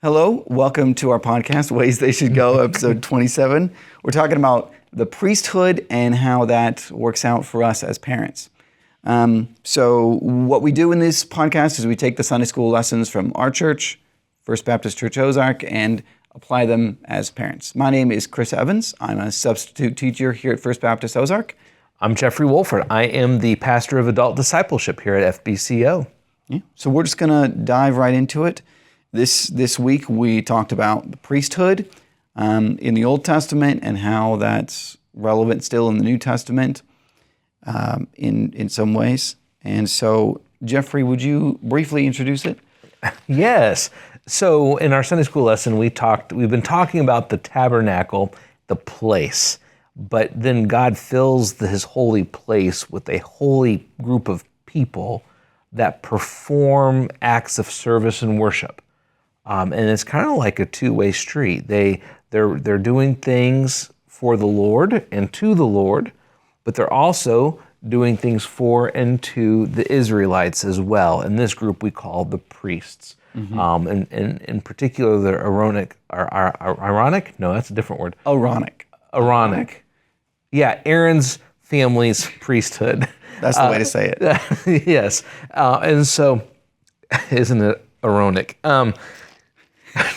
Hello, welcome to our podcast, Ways They Should Go, episode 27. We're talking about the priesthood and how that works out for us as parents. So what we do in this podcast is we take the Sunday school lessons from our church, First Baptist Church Ozark, and apply them as parents. My name is Chris Evans. I'm a substitute teacher here at First Baptist Ozark. I'm Jeffrey Wolford. I am the pastor of adult discipleship here at FBCO. Yeah. So we're just going to dive right into it. This week we talked about the priesthood in the Old Testament and how that's relevant still in the New Testament in some ways. And so, Jeffrey, would you briefly introduce it? Yes. So in our Sunday school lesson, we've been talking about the tabernacle, the place, but then God fills his holy place with a holy group of people that perform acts of service and worship. And it's kind of like a two-way street. They're doing things for the Lord and to the Lord, but they're also doing things for and to the Israelites as well. And this group we call the priests. Mm-hmm. And in particular, the Aaronic? No, that's a different word. Aaronic. Yeah, Aaron's family's priesthood. That's the way to say it. Yes. And so, isn't it Aaronic?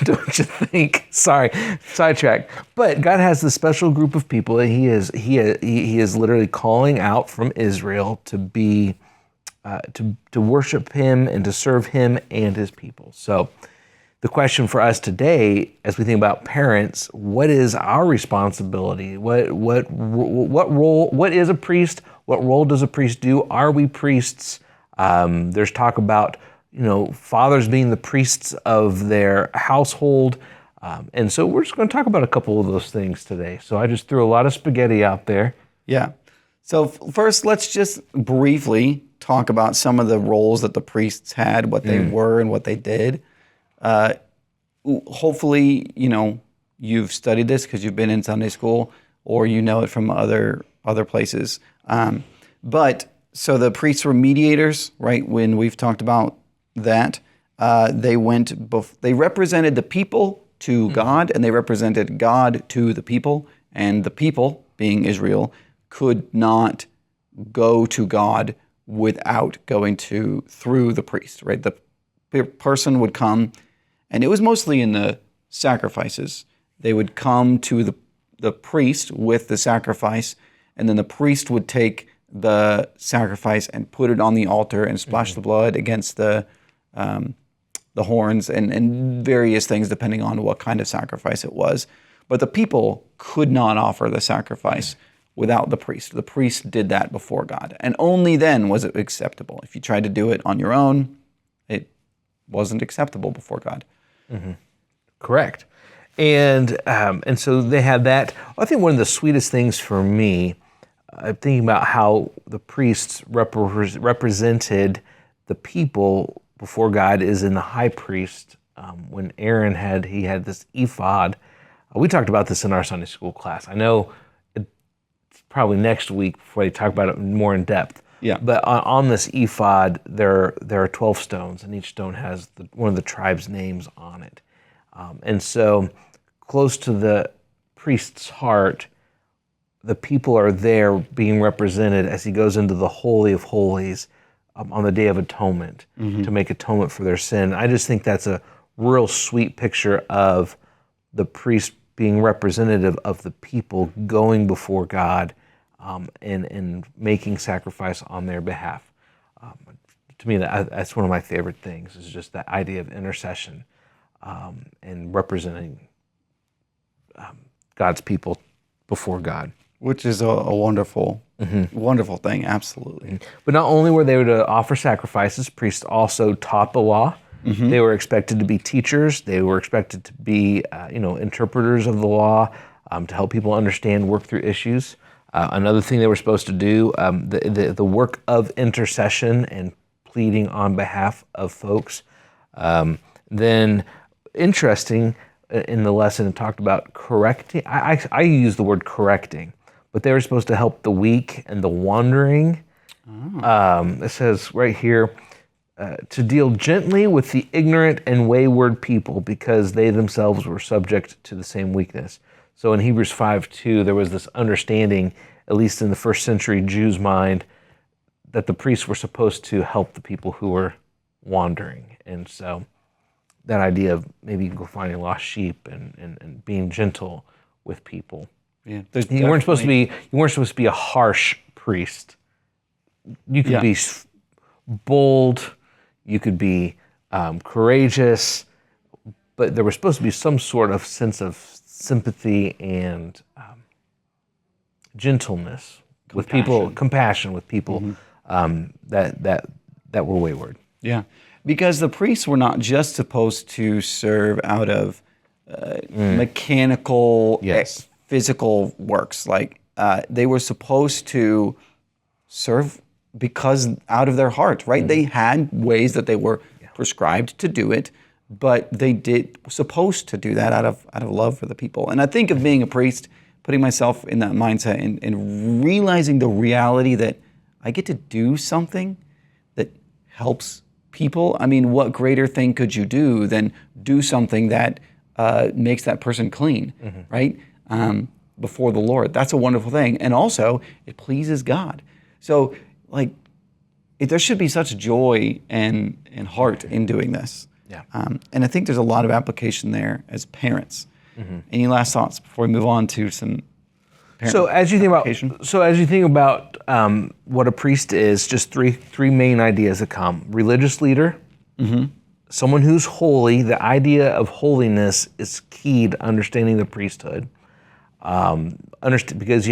Don't you think? Sorry, sidetrack. But God has this special group of people that He is literally calling out from Israel to be to worship Him and to serve Him and His people. So, the question for us today, as we think about parents, what is our responsibility? What role? What is a priest? What role does a priest do? Are we priests? There's talk about fathers being the priests of their household. And so we're just going to talk about a couple of those things today. So I just threw a lot of spaghetti out there. Yeah. So first, let's just briefly talk about some of the roles that the priests had, what they were and what they did. Hopefully, you've studied this because you've been in Sunday school or you know it from other places. But so the priests were mediators, right? When we've talked about that, they represented the people to God, and they represented God to the people, and the people, being Israel, could not go to God without going through the priest, right? The person would come, and it was mostly in the sacrifices. They would come to the priest with the sacrifice, and then the priest would take the sacrifice and put it on the altar and splash the blood against the horns and various things depending on what kind of sacrifice it was. But the people could not offer the sacrifice without the priest. The priest did that before God. And only then was it acceptable. If you tried to do it on your own, it wasn't acceptable before God. Mm-hmm. Correct. And so they had that. I think one of the sweetest things for me, thinking about how the priests represented the people before God, is in the high priest. When Aaron had this ephod. We talked about this in our Sunday school class. I know it's probably next week before they talk about it more in depth. Yeah. But on this ephod, there are 12 stones, and each stone has one of the tribe's names on it. And so, close to the priest's heart, the people are there being represented as he goes into the Holy of Holies on the Day of Atonement to make atonement for their sin. I just think that's a real sweet picture of the priest being representative of the people going before God and making sacrifice on their behalf. To me, that's one of my favorite things, is just that idea of intercession and representing God's people before God. Which is a wonderful, wonderful thing, absolutely. But not only were they to offer sacrifices, priests also taught the law. They were expected to be teachers. They were expected to be, interpreters of the law, to help people understand, work through issues. Another thing they were supposed to do, the work of intercession and pleading on behalf of folks. Then, interesting, in the lesson, it talked about correcting. I use the word correcting, but they were supposed to help the weak and the wandering. It says right here, to deal gently with the ignorant and wayward people because they themselves were subject to the same weakness. So in Hebrews 5:2, there was this understanding, at least in the first century Jews' mind, that the priests were supposed to help the people who were wandering. And so that idea of maybe go finding lost sheep and being gentle with people. Yeah, You weren't supposed to be a harsh priest. You could be bold, you could be courageous, but there was supposed to be some sort of sense of sympathy and gentleness with people, compassion with people that were wayward. Yeah, because the priests were not just supposed to serve out of mechanical, physical works. Like they were supposed to serve because out of their heart, right? They had ways that they were prescribed to do it, but they supposed to do that out of love for the people. And I think of being a priest, putting myself in that mindset and realizing the reality that I get to do something that helps people. I mean, what greater thing could you do than do something that makes that person clean, right? Before the Lord. That's a wonderful thing. And also, it pleases God. So, like, there should be such joy and heart in doing this. Yeah. And I think there's a lot of application there as parents. Any last thoughts before we move on to some parent application? As you think about what a priest is, just three main ideas that come: religious leader, someone who's holy. The idea of holiness is key to understanding the priesthood. Because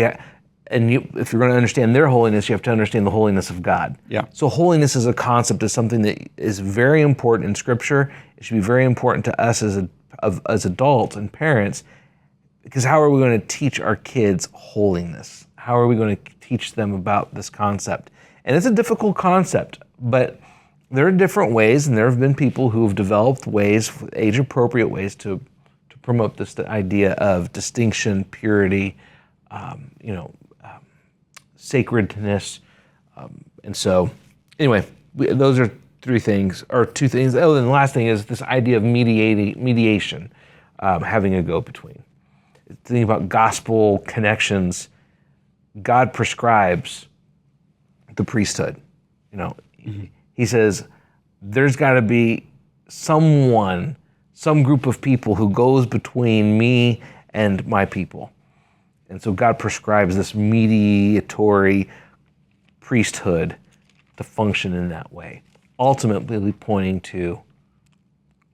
if you're going to understand their holiness, you have to understand the holiness of God. Yeah. So holiness as a concept is something that is very important in Scripture. It should be very important to us as adults and parents, because how are we going to teach our kids holiness? How are we going to teach them about this concept? And it's a difficult concept, but there are different ways, and there have been people who have developed ways, age-appropriate ways to promote this idea of distinction, purity, sacredness. And so, anyway, those are two things. Oh, and the last thing is this idea of mediation, having a go-between. Thinking about gospel connections, God prescribes the priesthood. He says there's got to be some group of people who goes between me and my people. And so God prescribes this mediatory priesthood to function in that way, ultimately pointing to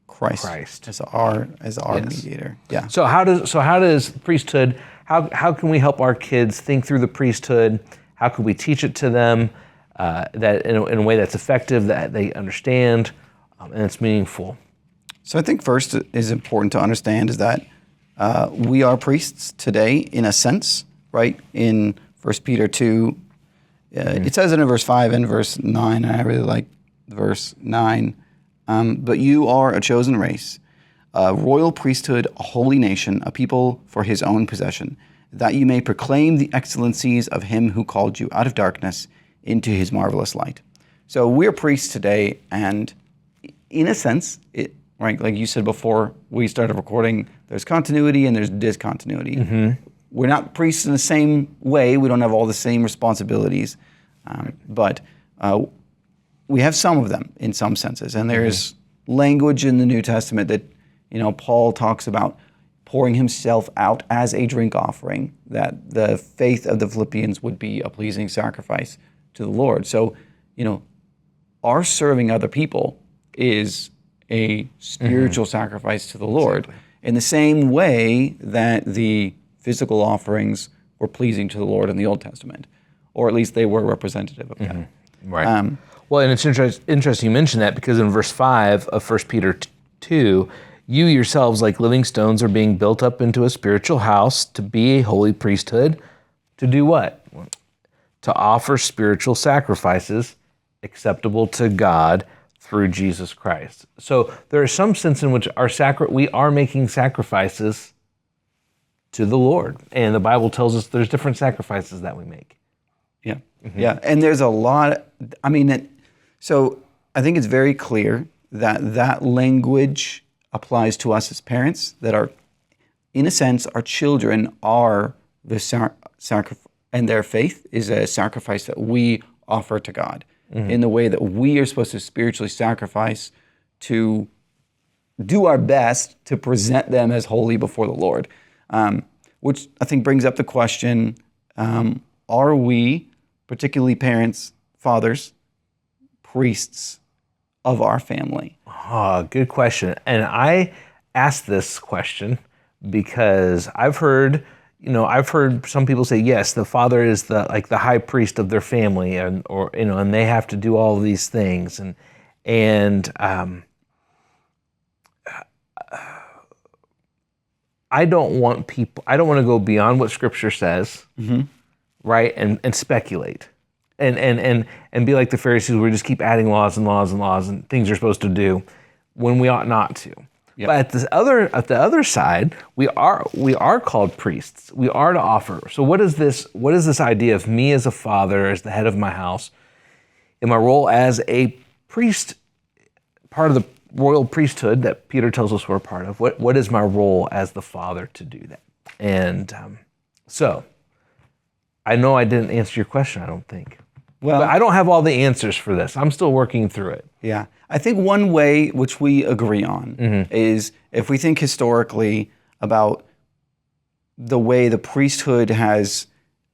Christ as our mediator. Yeah. So how does priesthood? How can we help our kids think through the priesthood? How can we teach it to them that in a way that's effective, that they understand, and it's meaningful? So I think first is important to understand is that we are priests today in a sense, right? In 1 Peter 2, it says it in verse 5 and verse 9, and I really like verse 9. But you are a chosen race, a royal priesthood, a holy nation, a people for his own possession, that you may proclaim the excellencies of him who called you out of darkness into his marvelous light. So we're priests today, and in a sense, right, like you said before we started recording, there's continuity and there's discontinuity. We're not priests in the same way. We don't have all the same responsibilities, but we have some of them in some senses. And there's language in the New Testament that, Paul talks about pouring himself out as a drink offering, that the faith of the Philippians would be a pleasing sacrifice to the Lord. So, our serving other people is a spiritual sacrifice to the Lord in the same way that the physical offerings were pleasing to the Lord in the Old Testament, or at least they were representative of God. Right. Well, and it's interesting you mention that, because in verse 5 of 1 Peter 2, you yourselves, like living stones, are being built up into a spiritual house to be a holy priesthood. To do what? To offer spiritual sacrifices acceptable to God through Jesus Christ. So there is some sense in which we are making sacrifices to the Lord. And the Bible tells us there's different sacrifices that we make. Yeah. Yeah. And there's a lot, so I think it's very clear that that language applies to us as parents, that in a sense, our children are the sacrifice, and their faith is a sacrifice that we offer to God in the way that we are supposed to spiritually sacrifice to do our best to present them as holy before the Lord. Which I think brings up the question, are we, particularly parents, fathers, priests of our family? Oh, good question. And I asked this question because I've heard some people say, yes, the father is the high priest of their family, and they have to do all of these things. And I don't want to go beyond what Scripture says, right? And speculate. And be like the Pharisees, where we just keep adding laws and laws and laws and things you're supposed to do when we ought not to. Yep. But at the other side, we are called priests. We are to offer. So what is this idea of me as a father, as the head of my house, in my role as a priest, part of the royal priesthood that Peter tells us we're a part of? What is my role as the father to do that? And so I know I didn't answer your question, I don't think. Well, but I don't have all the answers for this. I'm still working through it. Yeah. I think one way which we agree on is if we think historically about the way the priesthood has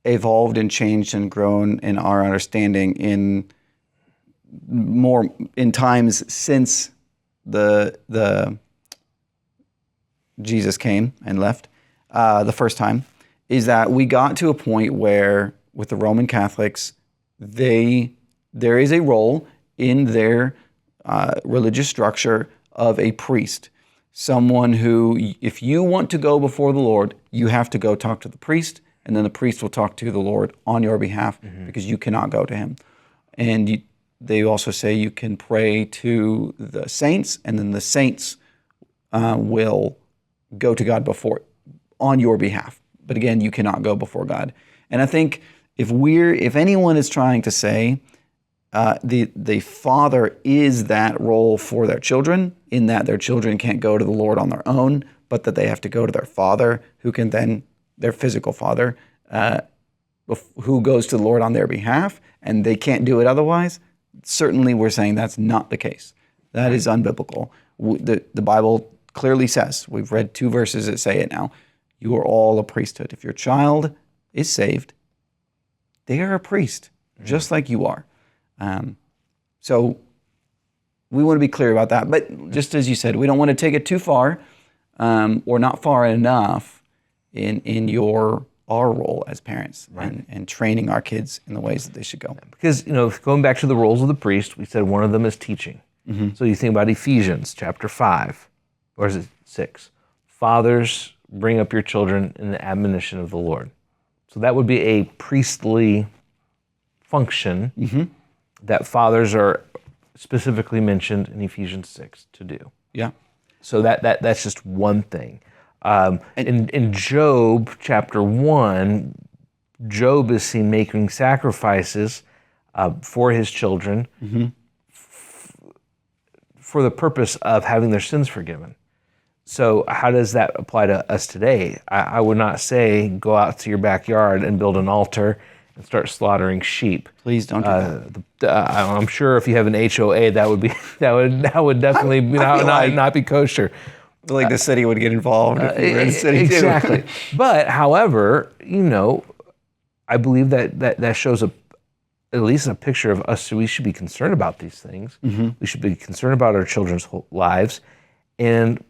evolved and changed and grown in our understanding in times since the Jesus came and left the first time, is that we got to a point where with the Roman Catholics, there is a role in their religious structure of a priest, someone who, if you want to go before the Lord, you have to go talk to the priest, and then the priest will talk to the Lord on your behalf because you cannot go to him. And they also say you can pray to the saints, and then the saints will go to God on your behalf. But again, you cannot go before God. And I think if anyone is trying to say the father is that role for their children, in that their children can't go to the Lord on their own, but that they have to go to their father, who can then, their physical father, who goes to the Lord on their behalf, and they can't do it otherwise, certainly we're saying that's not the case. That is unbiblical. The Bible clearly says, we've read 2 verses that say it now, you are all a priesthood. If your child is saved, they are a priest, just like you are. So we want to be clear about that. But just as you said, we don't want to take it too far or not far enough in our role as parents, right, and training our kids in the ways that they should go. Because, going back to the roles of the priest, we said one of them is teaching. So you think about Ephesians chapter 5, or is it 6? Fathers, bring up your children in the admonition of the Lord. So that would be a priestly function that fathers are specifically mentioned in Ephesians 6 to do. Yeah. So that's just one thing. In Job chapter 1, Job is seen making sacrifices for his children for the purpose of having their sins forgiven. So how does that apply to us today? I would not say go out to your backyard and build an altar and start slaughtering sheep. Please don't do that. I'm sure if you have an HOA, that would definitely not be kosher. Like the city would get involved if we were in the city too. Exactly. But however, I believe that shows at least a picture of us. So we should be concerned about these things. We should be concerned about our children's lives and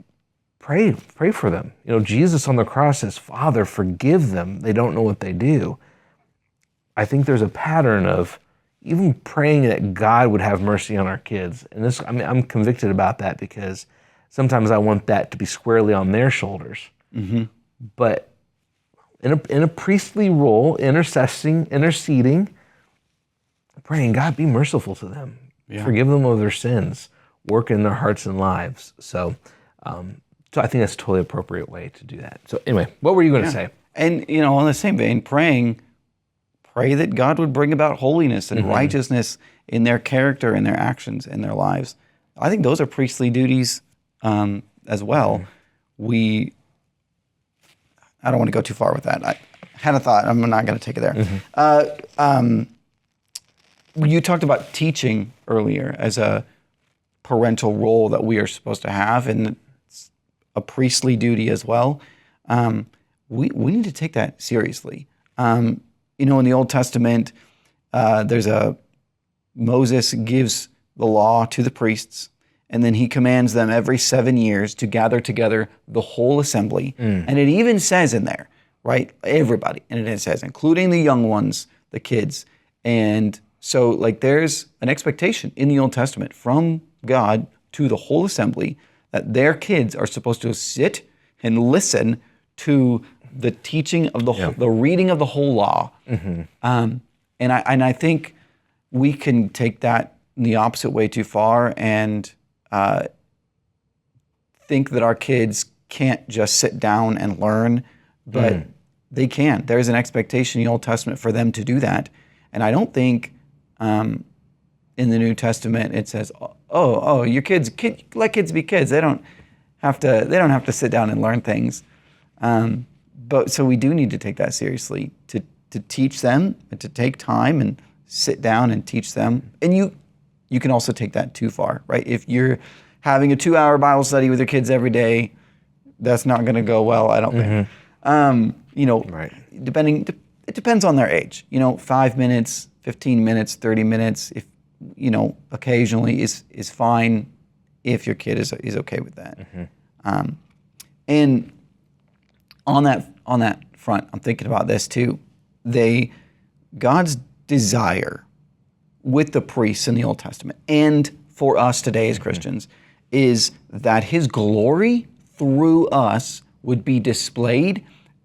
pray for them. Jesus on the cross says, Father, forgive them. They don't know what they do. I think there's a pattern of even praying that God would have mercy on our kids. And I'm convicted about that because sometimes I want that to be squarely on their shoulders. But in a priestly role, interceding, praying, God, be merciful to them. Yeah. Forgive them of their sins. Work in their hearts and lives. So I think that's a totally appropriate way to do that. So anyway, what were you going to say? And, on the same vein, pray that God would bring about holiness and righteousness in their character, in their actions, in their lives. I think those are priestly duties as well. I don't want to go too far with that. I had a thought. I'm not going to take it there. You talked about teaching earlier as a parental role that we are supposed to have, and it's a priestly duty as well. We need to take that seriously. In the Old Testament, Moses gives the law to the priests, and then he commands them every 7 years to gather together the whole assembly. And it even says in there, right, everybody, and it says, including the young ones, the kids. And so there's an expectation in the Old Testament from God to the whole assembly that their kids are supposed to sit and listen to the teaching of the reading of the whole law. And I think we can take that in the opposite way too far and think that our kids can't just sit down and learn, but they can. There's an expectation in the Old Testament for them to do that. And I don't think in the New Testament it says, your kids, let kids be kids. They don't have to sit down and learn things. But so we do need to take that seriously, to teach them, and to take time and sit down and teach them. And you can also take that too far, right? If you're having a 2-hour Bible study with your kids every day, that's not going to go well, I don't think. Right. It depends on their age. 5 minutes, 15 minutes, 30 minutes, if occasionally is fine if your kid is okay with that. And on that front, I'm thinking about this too. God's desire with the priests in the Old Testament and for us today as Christians is that his glory through us would be displayed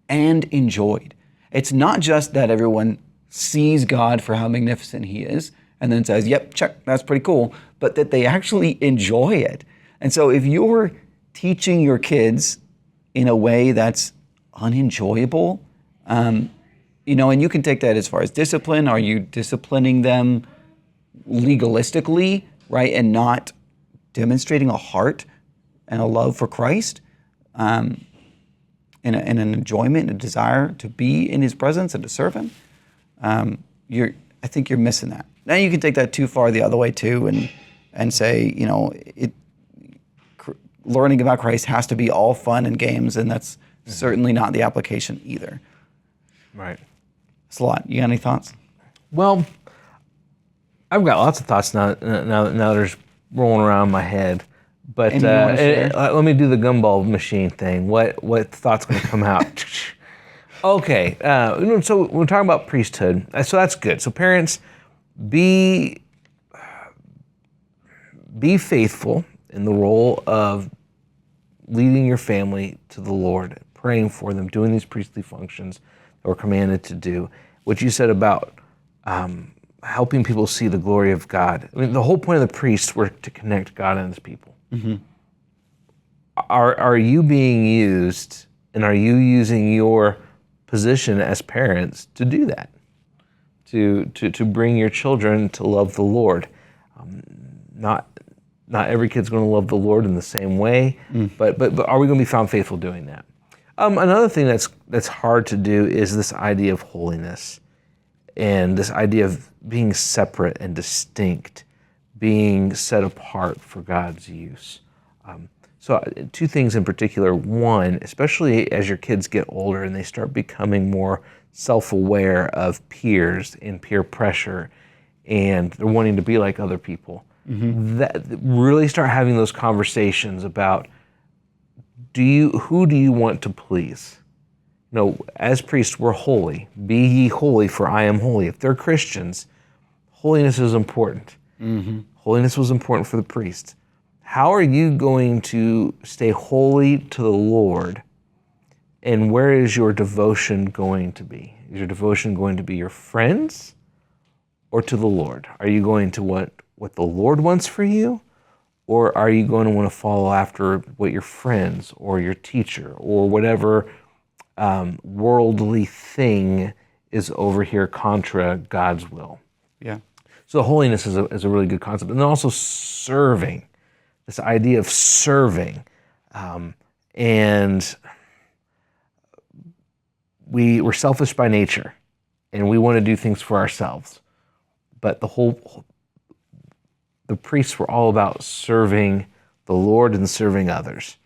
and enjoyed. It's not just that everyone sees God for how magnificent he is and then says, yep, check, that's pretty cool, but that they actually enjoy it. And so if you're teaching your kids in a way that's unenjoyable, and you can take that as far as discipline. Are you disciplining them legalistically, right, and not demonstrating a heart and a love for Christ, and an enjoyment, a desire to be in his presence and to serve him? I think you're missing that. Now you can take that too far the other way too, and say, learning about Christ has to be all fun and games, and that's certainly not the application either. Right. It's a lot. You got any thoughts? Well, I've got lots of thoughts now they're just rolling around my head. But let me do the gumball machine thing. What thought's going to come out? Okay. So we're talking about priesthood. So that's good. So parents, be faithful in the role of leading your family to the Lord, praying for them, doing these priestly functions that we're commanded to do. What you said about helping people see the glory of God. I mean, the whole point of the priests were to connect God and his people. Are you being used, and are you using your position as parents to do that? To bring your children to love the Lord. Not every kid's going to love the Lord in the same way, but are we going to be found faithful doing that? Another thing that's hard to do is this idea of holiness, and this idea of being separate and distinct, being set apart for God's use. So two things in particular. One, especially as your kids get older and they start becoming more self-aware of peers and peer pressure, and they're wanting to be like other people, that really start having those conversations about who do you want to please? As priests, we're holy. Be ye holy, for I am holy. If they're Christians, holiness is important. Holiness was important for the priests. How are you going to stay holy to the Lord? And where is your devotion going to be? Is your devotion going to be your friends or to the Lord? Are you going to want what the Lord wants for you? Or are you going to want to follow after what your friends or your teacher or whatever worldly thing is over here contra God's will? Yeah. So holiness is a really good concept. And then also serving, this idea of serving. And we're selfish by nature, and we want to do things for ourselves. But the priests were all about serving the Lord and serving others.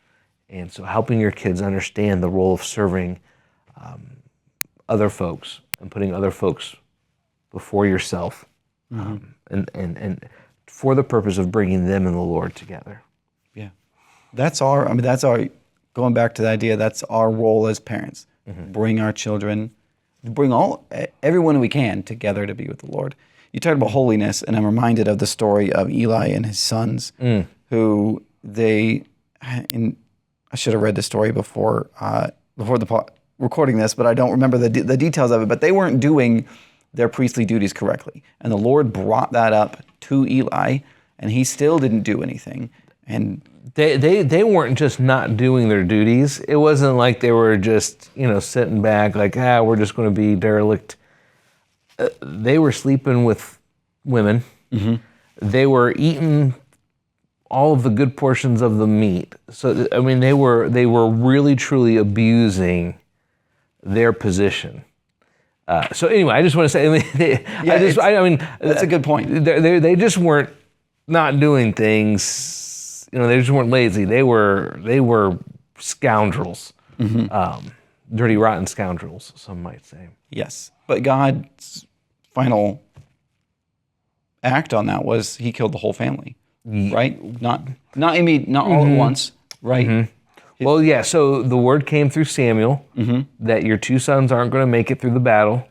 And so helping your kids understand the role of serving other folks and putting other folks before yourself, and for the purpose of bringing them and the Lord together. Yeah. That's our, going back to the idea, that's our role as parents. Bring our children, bring everyone we can together to be with the Lord. You talked about holiness, and I'm reminded of the story of Eli and his sons, who I should have read the story before recording this, but I don't remember the details of it. But they weren't doing their priestly duties correctly, and the Lord brought that up to Eli, and he still didn't do anything. And they weren't just not doing their duties. It wasn't like they were just sitting back like we're just going to be derelict. They were sleeping with women. They were eating all of the good portions of the meat. So I mean, they were really truly abusing their position. So anyway, I just want to say, that's a good point. They just weren't not doing things. They just weren't lazy. They were scoundrels, dirty, rotten scoundrels, some might say. Yes, but God's final act on that was He killed the whole family, right? Not all at once, right? Well, yeah. So the word came through Samuel that your two sons aren't going to make it through the battle,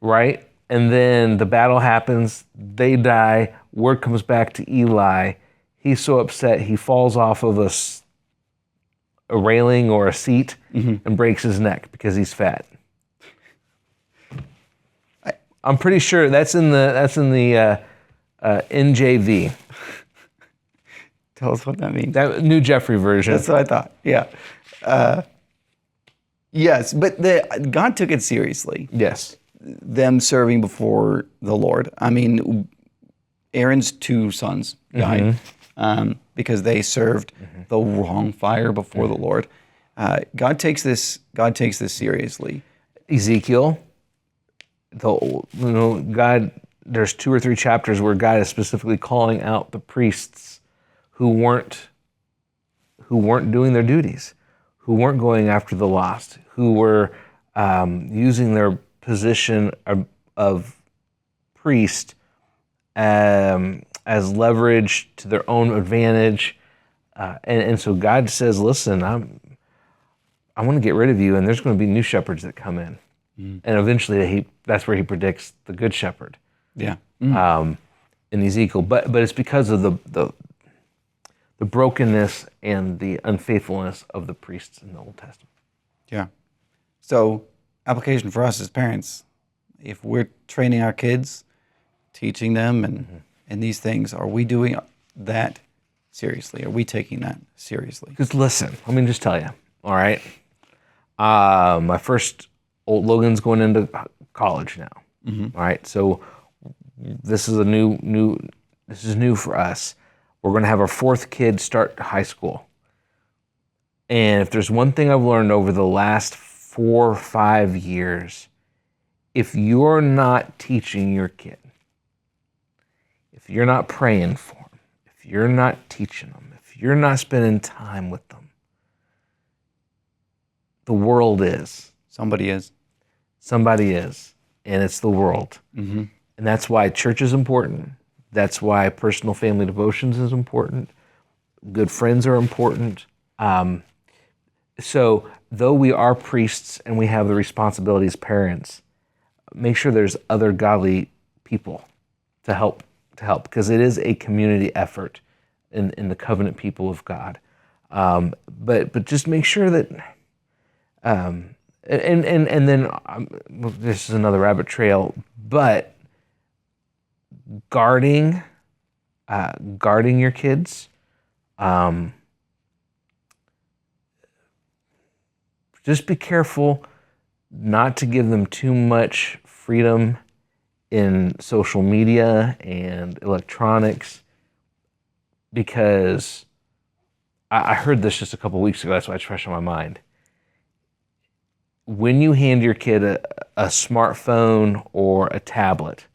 right? And then the battle happens. They die. Word comes back to Eli. He's so upset he falls off of a railing or a seat and breaks his neck because he's fat. I'm pretty sure that's in the NJV. Tell us what that means. That New Jeffrey version. That's what I thought. Yeah. Yes, but God took it seriously. Yes. Them serving before the Lord. I mean, Aaron's two sons died because they served the wrong fire before the Lord. God takes this seriously. Ezekiel, God. There's 2 or 3 chapters where God is specifically calling out the priests who weren't doing their duties, who weren't going after the lost, who were using their position of priest as leverage to their own advantage. And so God says, listen, I want to get rid of you, and there's going to be new shepherds that come in. And eventually that's where he predicts the good shepherd. Yeah. In Ezekiel. But it's because of the brokenness and the unfaithfulness of the priests in the Old Testament. Yeah. So application for us as parents, if we're training our kids, teaching them and these things, are we doing that seriously? Are we taking that seriously? Because listen, let me just tell you, all right? My first, Logan's going into college now, all right? So this is new for us. We're going to have our 4th kid start high school. And if there's one thing I've learned over the last 4 or 5 years, if you're not teaching your kid, if you're not praying for them, if you're not teaching them, if you're not spending time with them, the world is. Somebody is. Somebody is. And it's the world. And that's why church is important. That's why personal family devotions is important. Good friends are important. So though we are priests and we have the responsibility as parents, make sure there's other godly people to help, because it is a community effort in the covenant people of God. But just make sure that, and then this is another rabbit trail, but guarding your kids, just be careful not to give them too much freedom in social media and electronics, because I heard this just a couple weeks ago. That's why it's fresh on my mind. When you hand your kid a smartphone or a tablet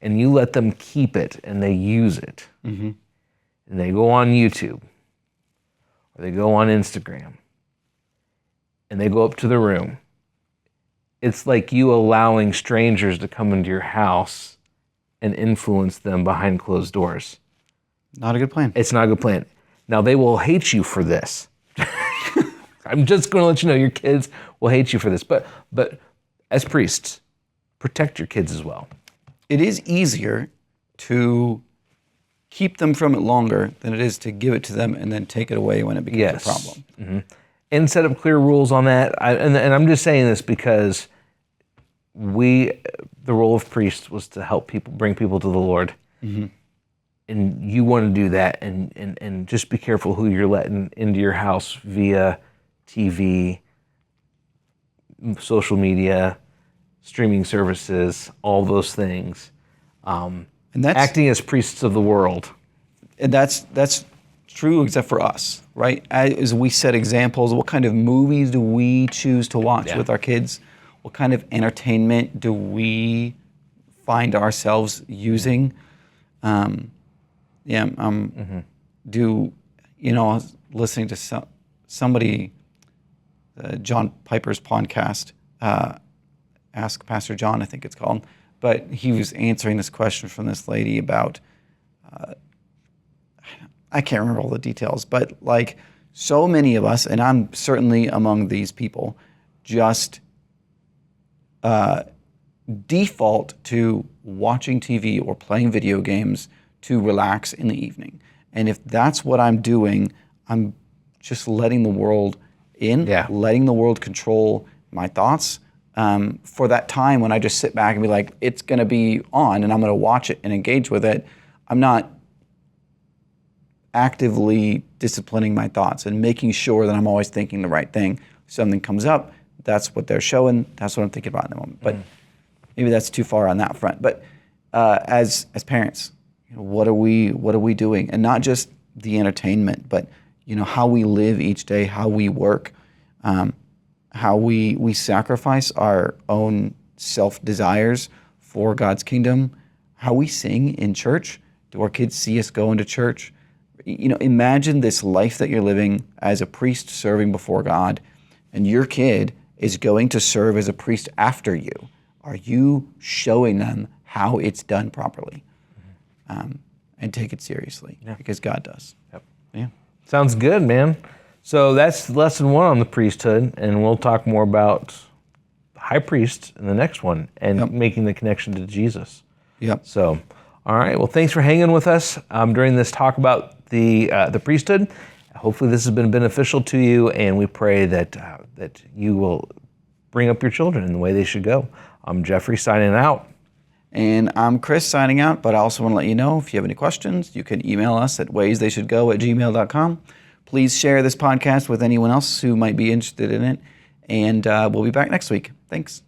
and you let them keep it and they use it, and they go on YouTube or they go on Instagram and they go up to the room, it's like you allowing strangers to come into your house and influence them behind closed doors. Not a good plan. It's not a good plan. Now, they will hate you for this. I'm just going to let you know your kids will hate you for this. But as priests, protect your kids as well. It is easier to keep them from it longer than it is to give it to them and then take it away when it becomes a problem. Mm-hmm. And set up clear rules on that. And I'm just saying this because the role of priests was to help people, bring people to the Lord. Mm-hmm. And you want to do that, and just be careful who you're letting into your house via TV, social media, streaming services, all those things. And that's acting as priests of the world. And that's true except for us, right? As we set examples, what kind of movies do we choose to watch with our kids? What kind of entertainment do we find ourselves using? I was listening to somebody, John Piper's podcast, Ask Pastor John, I think it's called, but he was answering this question from this lady about, I can't remember all the details, but like so many of us, and I'm certainly among these people, just default to watching TV or playing video games to relax in the evening. And if that's what I'm doing, I'm just letting the world in, letting the world control my thoughts for that time when I just sit back and be like, it's going to be on and I'm going to watch it and engage with it. I'm not actively disciplining my thoughts and making sure that I'm always thinking the right thing. Something comes up, that's what they're showing, that's what I'm thinking about in the moment. But maybe that's too far on that front. But as parents, what are we doing? And not just the entertainment, but how we live each day, how we work, how we sacrifice our own self-desires for God's kingdom, how we sing in church. Do our kids see us go into church? Imagine this life that you're living as a priest serving before God, and your kid is going to serve as a priest after you. Are you showing them how it's done properly? And take it seriously, because God does. Yep. Yeah. Sounds good, man. So that's lesson 1 on the priesthood, and we'll talk more about the high priest in the next one and making the connection to Jesus. Yep. So, all right. Well, thanks for hanging with us during this talk about the priesthood. Hopefully, this has been beneficial to you, and we pray that you will bring up your children in the way they should go. I'm Jeffrey signing out. And I'm Chris signing out, but I also want to let you know, if you have any questions, you can email us at waystheyshould@gmail.com. Please share this podcast with anyone else who might be interested in it, and we'll be back next week. Thanks.